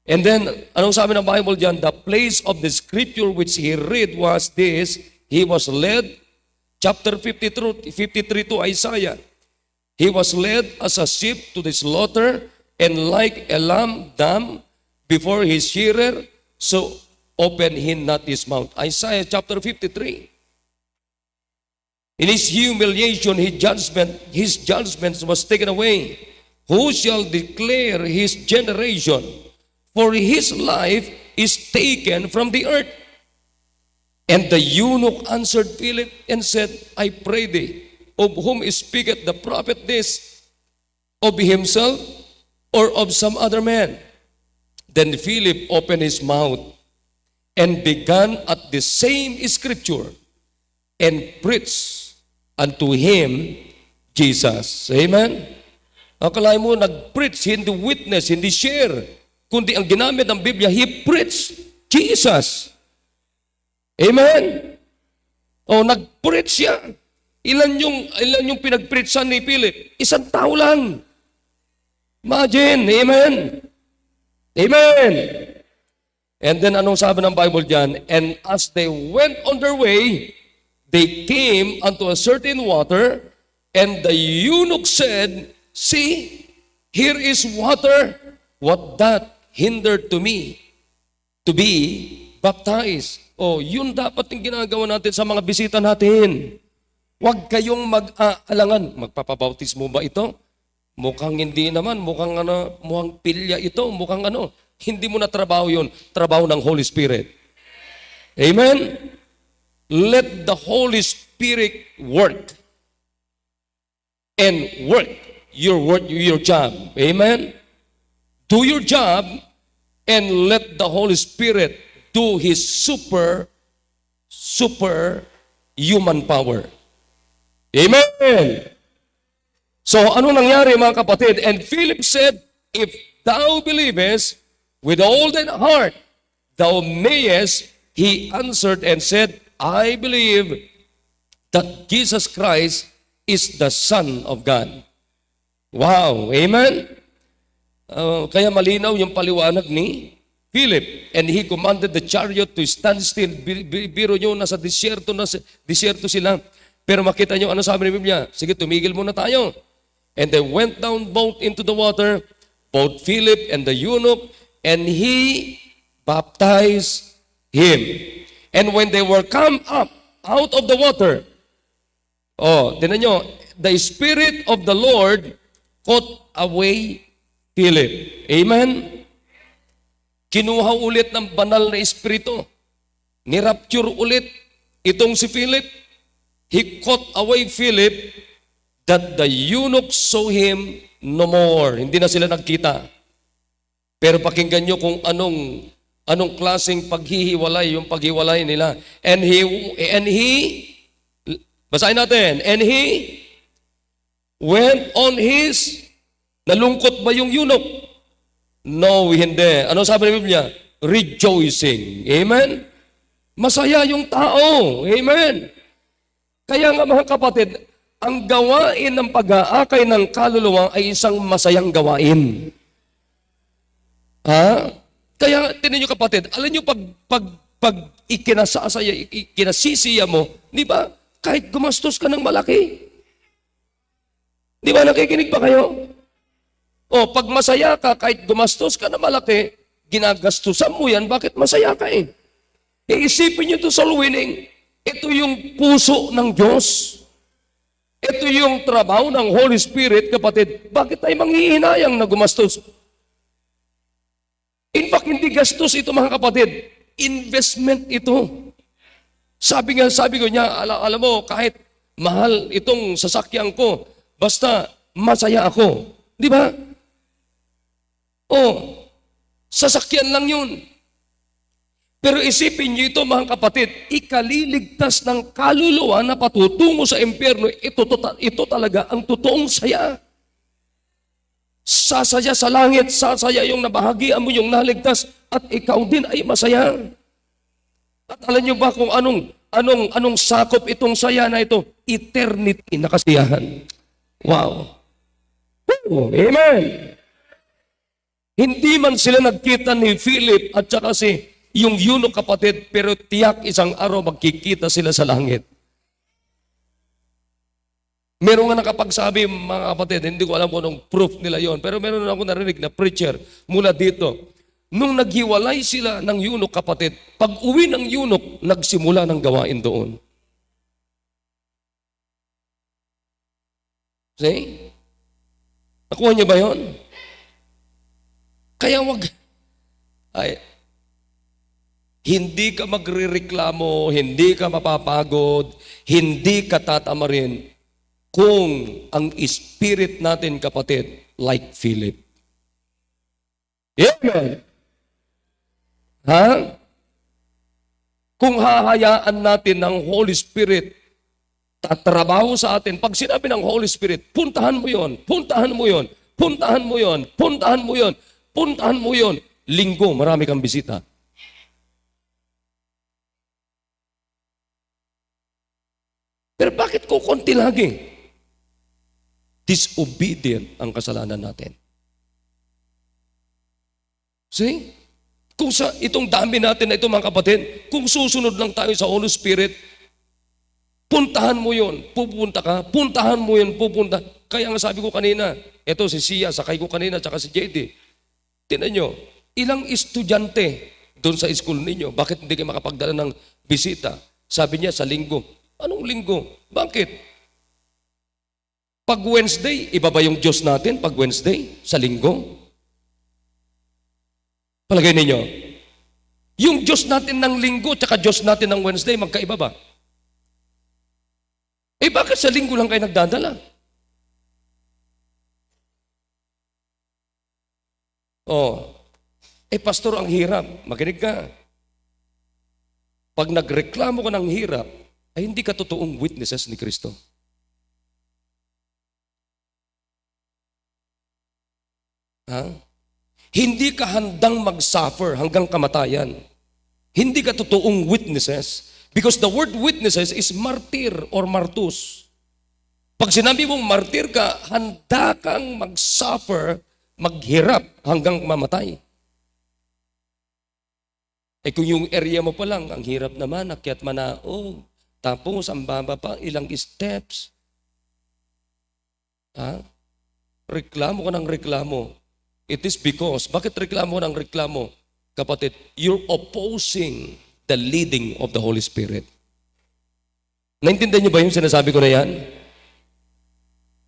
And then, anong sabi ng Bible diyan? The place of the scripture which he read was this. He was led, chapter 53 to Isaiah. He was led as a sheep to the slaughter, and like a lamb dumb before his shearer, so opened he not his mouth. Isaiah chapter 53. In his humiliation, his judgment was taken away. Who shall declare his generation? For his life is taken from the earth. And the eunuch answered Philip and said, I pray thee, of whom speaketh the prophet this? Of himself or of some other man? Then Philip opened his mouth and began at the same scripture and preached unto him Jesus. Amen? Akalain mo, nag-preach, hindi witness, hindi share. Kundi ang ginamit ng Biblia, he preached Jesus. Amen? O, nag-preach siya. Ilan yung pinag-preachan ni Philip? Isang tao lang. Imagine, amen? Amen. And then anong sabi ng Bible dyan? And as they went on their way, they came unto a certain water, and the eunuch said, see, here is water. What that hindered to me to be baptized. Oh, yun dapat yung ginagawa natin sa mga bisita natin. Huwag kayong mag-aalangan. Magpapabautismo ba ito? Mukhang hindi naman. Mukhang pilya ito. Mukhang ano. Hindi mo na trabaho yun. Trabaho ng Holy Spirit. Amen? Let the Holy Spirit work. And work your job. Amen? Do your job and let the Holy Spirit do His super human power. Amen! So, ano nangyari mga kapatid? And Philip said, if thou believest with all thine heart, thou mayest. He answered and said, I believe that Jesus Christ is the Son of God. Wow! Amen? Kaya malinaw yung paliwanag ni Philip. And he commanded the chariot to stand still. Biro nyo, nasa disyerto sila. Pero makita nyo, ano sabi ni Biblia? Sige, tumigil muna tayo. And they went down both into the water, both Philip and the eunuch, and he baptized him. And when they were come up out of the water, tinan nyo, the Spirit of the Lord caught away Philip. Amen? Kinuha ulit ng banal na Espiritu. Nirapture ulit itong si Philip. He caught away Philip that the eunuch saw him no more. Hindi na sila nagkita. Pero pakinggan nyo kung anong klaseng paghihiwalay, yung paghiwalay nila. And he, basahin natin, and he went on his, nalungkot ba yung eunuch? No, hindi. Ano sabi ng Biblia? rejoicing. Amen? Masaya yung tao. Amen? Kaya nga mga kapatid, ang gawain ng pag-aakay ng kaluluwa ay isang masayang gawain. Ha? Kaya, tinan nyo kapatid, alam nyo pag ikinasisiya mo, di ba, kahit gumastos ka ng malaki, di ba nakikinig pa kayo? O, pag masaya ka, kahit gumastos ka ng malaki, ginagastusan mo yan, bakit masaya ka eh? Iisipin nyo ito soul winning. Ito yung puso ng Diyos. Ito yung trabaho ng Holy Spirit, kapatid. Bakit tayo manghihinayang na gumastos? In fact, hindi gastos ito mga kapatid. Investment ito. Sabi ko niya, alam mo, kahit mahal itong sasakyan ko, basta masaya ako. Di ba? Oh, sasakyan lang yun. Pero isipin niyo ito mga kapatid, ikaliligtas ng kaluluwa na patutungo sa impyerno, ito talaga ang totoong saya. Sasaya sa langit, sasaya yung nabahagian mo yung naligtas, at ikaw din ay masaya. At alam niyo ba kung anong sakop itong saya na ito? Eternity na kasiyahan. Wow. Oh, amen. Hindi man sila nagkita ni Philip at saka yung eunuch kapatid, pero tiyak isang araw magkikita sila sa langit. Meron nga nakapagsabi mga kapatid, hindi ko alam kung anong proof nila yon, pero meron ako narinig na preacher mula dito. Nung naghiwalay sila ng eunuch kapatid, pag uwi ng eunuch, nagsimula ng gawain doon. See? Nakuha niyo ba yon? Kaya hindi ka magrereklamo, hindi ka mapapagod, hindi ka tatamarin kung ang spirit natin, kapatid, like Philip. Amen. Ha? Kung hahayaan natin ng Holy Spirit tatrabaho sa atin, pag sinabi ng Holy Spirit, puntahan mo yon, puntahan mo yon, puntahan mo yon, puntahan mo yon, puntahan mo yon, linggo, marami kang bisita. Pero bakit kukunti lagi? Disobedient ang kasalanan natin. See? Kung sa itong dami natin na ito mga kapatid, kung susunod lang tayo sa Holy Spirit, puntahan mo yun, pupunta ka, puntahan mo yun, pupunta. Kaya nga sabi ko kanina, ito si Sia, sakay ko kanina, tsaka si JD. Tingnan nyo, ilang estudyante doon sa school ninyo, bakit hindi kayo makapagdala ng bisita? Sabi niya sa linggo. Anong linggo? Bakit? Pag Wednesday, iba ba yung Diyos natin pag Wednesday? Sa linggo? Palagay ninyo, yung Diyos natin ng linggo tsaka Diyos natin ng Wednesday, magkaiba ba? Eh bakit sa linggo lang kayo nagdadala? Oh, pastor, ang hirap. Makinig ka. Pag nagreklamo ka ng hirap, ay hindi ka totoong witnesses ni Kristo. Ha? Hindi ka handang mag-suffer hanggang kamatayan. Hindi ka totoong witnesses because the word witnesses is martir or martus. Pag sinabi mong martir ka, handa kang mag-suffer, maghirap hanggang mamatay. Eh kung yung area mo pa lang, ang hirap naman, akyat manaog. Tapos, ang baba pa, ilang steps. Ha? Reklamo ka ng reklamo. It is because, bakit reklamo ka ng reklamo? Kapatid, you're opposing the leading of the Holy Spirit. Naintindihan niyo ba yung sinasabi ko na yan?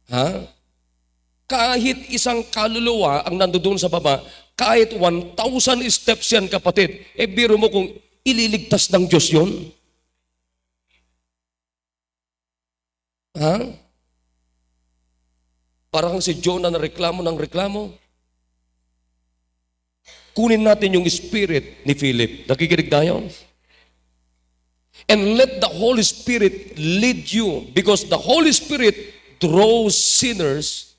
Ha? Kahit isang kaluluwa ang nandoon sa baba, kahit 1,000 steps yan, kapatid, biro mo kung ililigtas ng Diyos yun. Ha? Parang si Jonah na reklamo ng reklamo. Kunin natin yung spirit ni Philip. Nakikinig tayo? And let the Holy Spirit lead you because the Holy Spirit draws sinners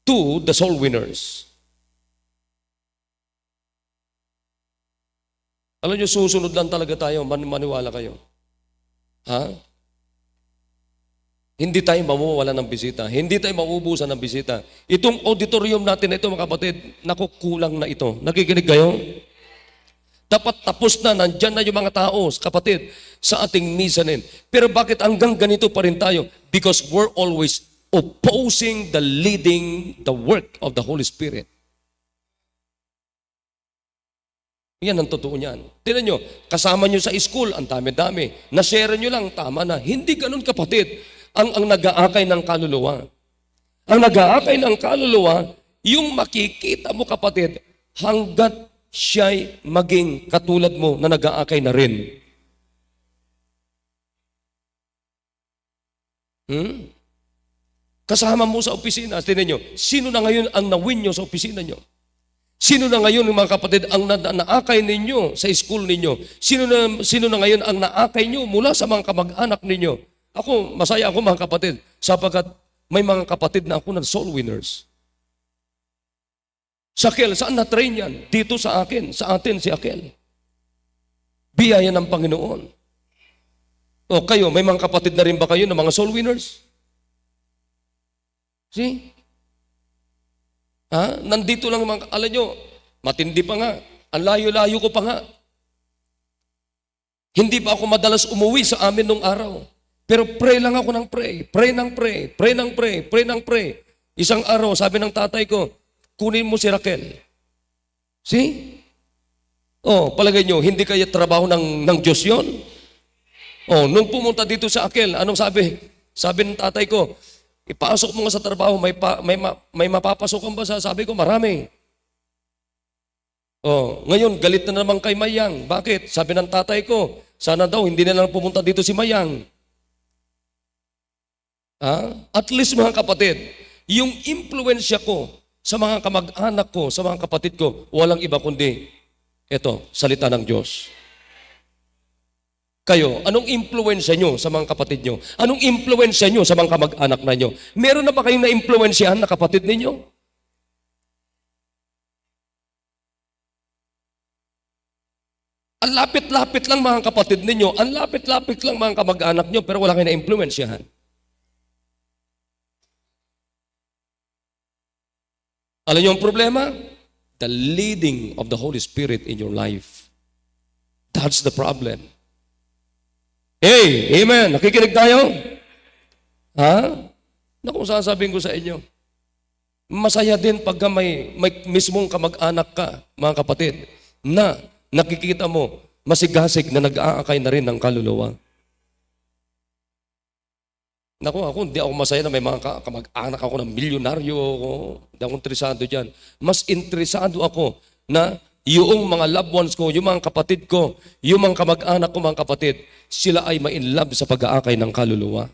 to the soul winners. Alam niyo, susunod lang talaga tayo, maniwala kayo. Ha? Hindi tayo mawawala ng bisita. Hindi tayo mauubusan ng bisita. Itong auditorium natin na ito, mga kapatid, naku, kulang na ito. Nakikinig kayo? Dapat tapos na, nandyan na yung mga tao, kapatid, sa ating mezzanine. Pero bakit hanggang ganito pa rin tayo? Because we're always opposing the leading, the work of the Holy Spirit. Yan ang totoo niyan. Tingnan nyo, kasama nyo sa school, ang dami-dami. Na-share nyo lang, tama na. Hindi ganun, kapatid, ang nag-aakay ng kaluluwa. Ang nag-aakay ng kaluluwa, yung makikita mo, kapatid, hanggat siya'y maging katulad mo na nag-aakay na rin. Kasama mo sa opisina, tingnan nyo, sino na ngayon ang nawin nyo sa opisina nyo? Sino na ngayon, mga kapatid, ang naakay ninyo sa school ninyo? Sino na ngayon ang naakay nyo mula sa mga kamag-anak ninyo? Ako, masaya ako, mga kapatid, sapagkat may mga kapatid na ako na soul winners. Si Akel, saan na-train yan? Dito sa akin, sa atin si Akel. Biyaya ng Panginoon. O kayo, may mga kapatid na rin ba kayo na mga soul winners? See? Ha? Nandito lang mga, alam nyo, matindi pa nga. Ang layo-layo ko pa nga. Hindi pa ako madalas umuwi sa amin nung araw. Pero pray lang ako ng pray. Pray ng pray. Pray ng pray. Pray ng pray. Isang araw, sabi ng tatay ko, kunin mo si Raquel. See? Oh, palagay nyo, hindi kaya trabaho ng Diyos yun? Oh, nung pumunta dito sa Akel, anong sabi? Sabi ng tatay ko, ipasok mo nga sa trabaho, may mapapasokan ba sa? Sabi ko, marami. Oh, ngayon, galit na naman kay Mayang. Bakit? Sabi ng tatay ko, sana daw hindi na lang pumunta dito si Mayang. At least, mga kapatid, yung impluensya ko sa mga kamag-anak ko, sa mga kapatid ko, walang iba kundi ito, salita ng Diyos. Kayo, anong impluensya nyo sa mga kapatid nyo? Anong impluensya nyo sa mga kamag-anak na nyo? Meron na ba kayong na-impluensyahan na kapatid ninyo? Ang lapit-lapit lang mga kapatid ninyo, ang lapit-lapit lang mga kamag-anak nyo, pero wala kayong na-impluensyahan. Alam niyo ang problema? The leading of the Holy Spirit in your life. That's the problem. Hey, amen. Nakikinig tayo? Ha? Naku, sasabihin ko sa inyo, masaya din pagka may mismong kamag-anak ka, mga kapatid, na nakikita mo, masigasig na nag-aakay na rin ng kaluluwa. Naku, ako, hindi ako masaya na may mga kamag-anak ako ng milyonaryo ako. Hindi ako interesado dyan. Mas interesado ako na yung mga loved ones ko, yung mga kapatid ko, yung mga kamag-anak ko, mga kapatid, sila ay ma-inlove sa pag-aakay ng kaluluwa.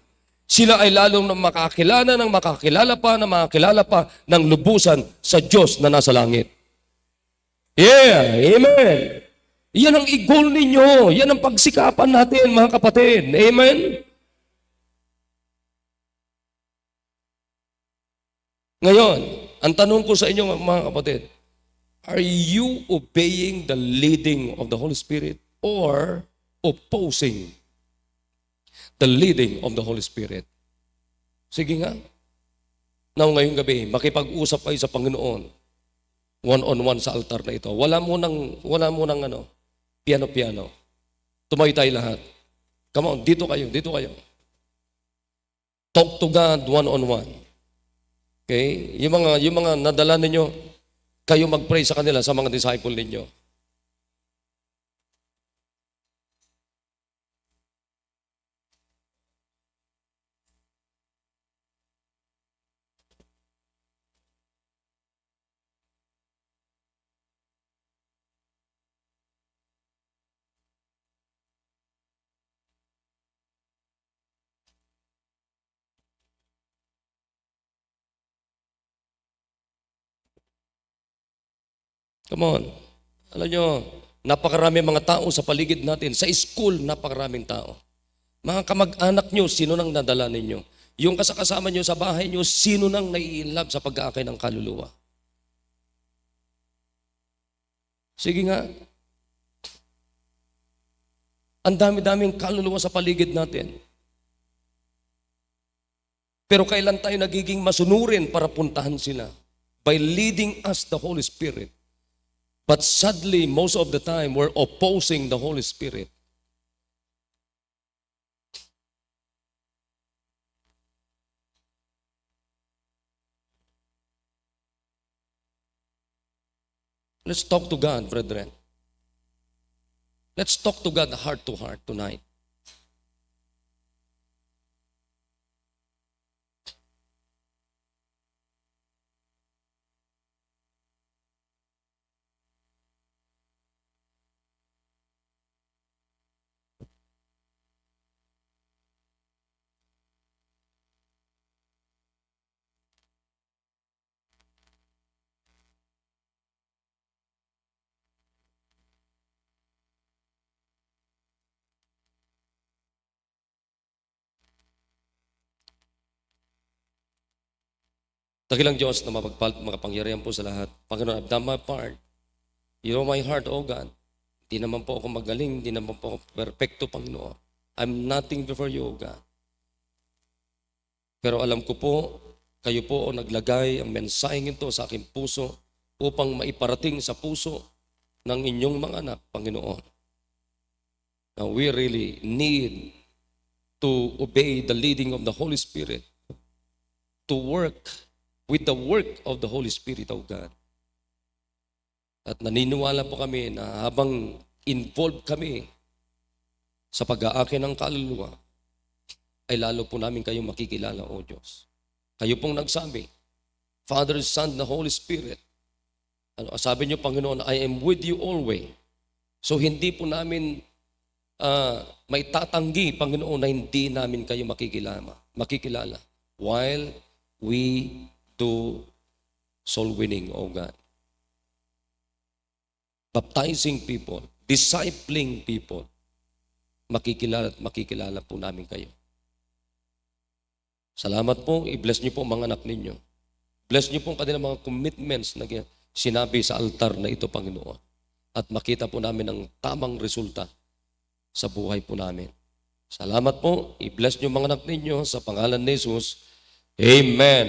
Sila ay lalong makakilala ng makakilala pa ng lubusan sa Diyos na nasa langit. Yeah, amen. Yan ang i-goal ninyo. Yan ang pagsikapan natin, mga kapatid. Amen. Ngayon, ang tanong ko sa inyo, mga kapatid, are you obeying the leading of the Holy Spirit or opposing the leading of the Holy Spirit? Sige nga. Now, ngayong gabi, makipag-usap kayo sa Panginoon one-on-one sa altar na ito. Wala mo nang piano-piano. Tumayo tayo lahat. Come on, dito kayo. Talk to God one-on-one. Okay? Yung mga nadala ninyo, kayo mag-pray sa kanila, sa mga disciple ninyo. Come on. Alam nyo, napakarami mga tao sa paligid natin. Sa school, napakaraming tao. Mga kamag-anak nyo, sino nang nadala ninyo? Yung kasakasama nyo sa bahay nyo, sino nang nai-inlove sa pag-aakay ng kaluluwa? Sige nga. Ang dami-daming kaluluwa sa paligid natin. Pero kailan tayo nagiging masunurin para puntahan sila? By leading us the Holy Spirit. But sadly, most of the time, we're opposing the Holy Spirit. Let's talk to God, brethren. Let's talk to God heart to heart tonight. Dakilang Diyos na makapangyarihan po sa lahat. Panginoon, I've done my part. You know my heart, O God. Di naman po ako magaling, di naman po ako perfecto, Panginoon. I'm nothing before you, O God. Pero alam ko po, kayo po o naglagay ang mensaheng ito sa aking puso upang maiparating sa puso ng inyong mga anak, Panginoon. Now we really need to obey the leading of the Holy Spirit, to work with the work of the Holy Spirit of God. At naniniwala po kami na habang involved kami sa pag-aakin ng kaluluwa, ay lalo po namin kayong makikilala, O Diyos. Kayo pong nagsabi, Father, Son, the Holy Spirit. Sabi niyo, Panginoon, I am with you always. So hindi po namin may tatanggi, Panginoon, na hindi namin kayo makikilala while we do soul winning, O God. Baptizing people, discipling people, makikilala po namin kayo. Salamat po, i-bless niyo po ang mga anak ninyo. Bless niyo po ang kanilang mga commitments na sinabi sa altar na ito, Panginoon. At makita po namin ang tamang resulta sa buhay po namin. Salamat po, i-bless niyo ang mga anak ninyo sa pangalan ni Jesus. Amen.